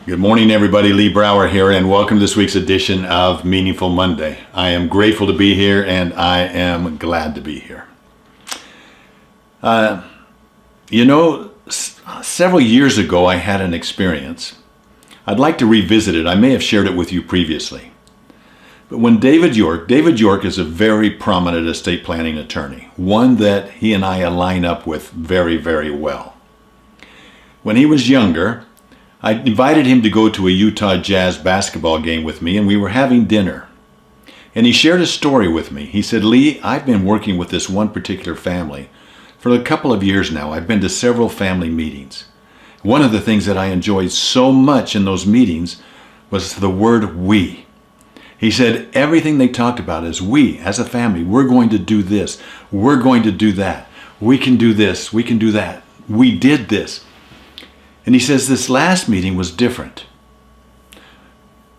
Good morning, everybody. Lee Brower here, and welcome to this week's edition of Meaningful Monday. I am grateful to be here, and I am glad to be here. Several years ago, I had an experience. I'd like to revisit it. I may have shared it with you previously. But when David York is a very prominent estate planning attorney, one that he and I align up with very, very well. When he was younger, I invited him to go to a Utah Jazz basketball game with me, and we were having dinner. And he shared a story with me. He said, "Lee, I've been working with this one particular family for a couple of years now. I've been to several family meetings. One of the things that I enjoyed so much in those meetings was the word we." He said everything they talked about is we, as a family, we're going to do this, we're going to do that, we can do this, we can do that, we did this. And he says this last meeting was different.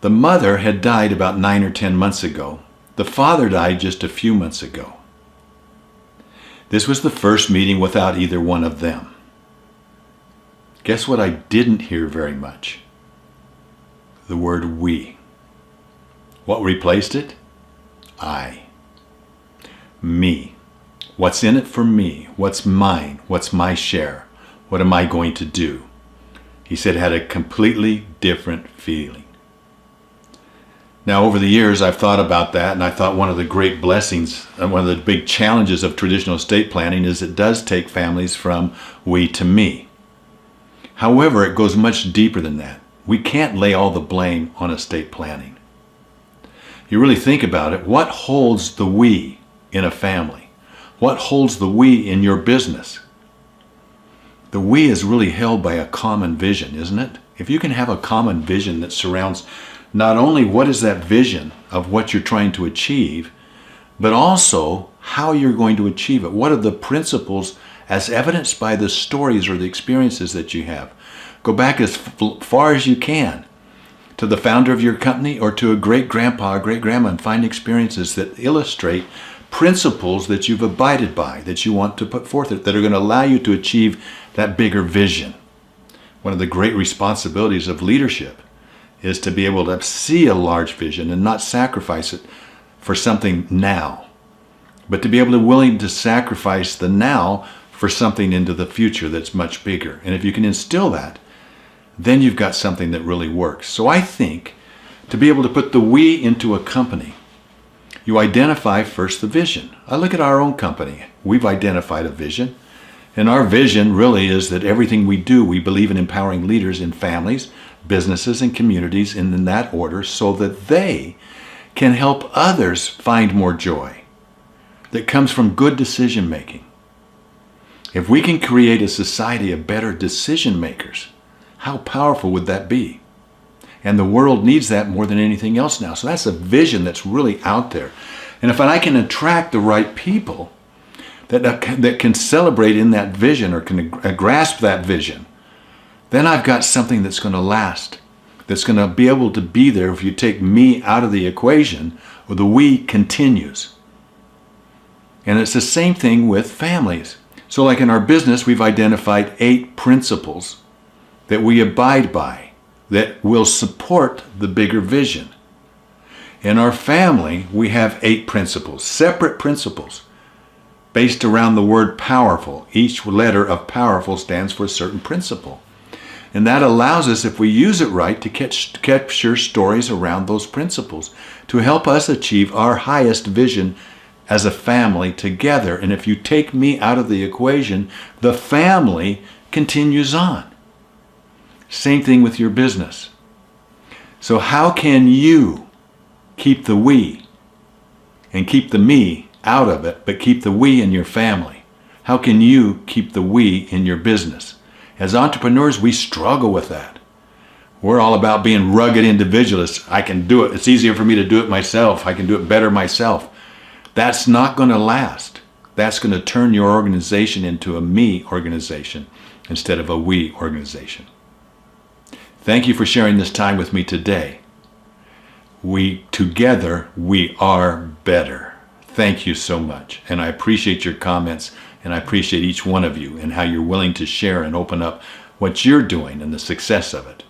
The mother had died about 9 or 10 months ago. The father died just a few months ago. This was the first meeting without either one of them. Guess what I didn't hear very much? The word we. What replaced it? I. Me. What's in it for me? What's mine? What's my share? What am I going to do? He said it had a completely different feeling. Now, over the years, I've thought about that, and I thought one of the great blessings and one of the big challenges of traditional estate planning is it does take families from we to me. However, it goes much deeper than that. We can't lay all the blame on estate planning. You really think about it, what holds the we in a family? What holds the we in your business? The we is really held by a common vision, isn't it? If you can have a common vision that surrounds not only what is that vision of what you're trying to achieve, but also how you're going to achieve it. What are the principles as evidenced by the stories or the experiences that you have? Go back as far as you can to the founder of your company or to a great-grandpa or great-grandma and find experiences that illustrate principles that you've abided by, that you want to put forth, that are going to allow you to achieve that bigger vision. One of the great responsibilities of leadership is to be able to see a large vision and not sacrifice it for something now, but to be able to willing to sacrifice the now for something into the future that's much bigger. And if you can instill that, then you've got something that really works. So I think to be able to put the we into a company, you identify first the vision. I look at our own company. We've identified a vision. And our vision really is that everything we do, we believe in empowering leaders in families, businesses, and communities in that order so that they can help others find more joy that comes from good decision making. If we can create a society of better decision makers, how powerful would that be? And the world needs that more than anything else now. So that's a vision that's really out there. And if I can attract the right people that can celebrate in that vision or can grasp that vision, then I've got something that's going to last, that's going to be able to be there if you take me out of the equation, or the we continues. And it's the same thing with families. So like in our business, we've identified 8 principles that we abide by that will support the bigger vision. In our family, we have 8 principles, separate principles, based around the word powerful. Each letter of powerful stands for a certain principle. And that allows us, if we use it right, to capture stories around those principles to help us achieve our highest vision as a family together. And if you take me out of the equation, the family continues on. Same thing with your business. So how can you keep the we and keep the me out of it, but keep the we in your family? How can you keep the we in your business? As entrepreneurs, we struggle with that. We're all about being rugged individualists. I can do it. It's easier for me to do it myself. I can do it better myself. That's not going to last. That's going to turn your organization into a me organization instead of a we organization. Thank you for sharing this time with me today. Together, we are better. Thank you so much. And I appreciate your comments, and I appreciate each one of you and how you're willing to share and open up what you're doing and the success of it.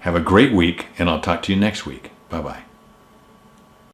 Have a great week, and I'll talk to you next week. Bye-bye.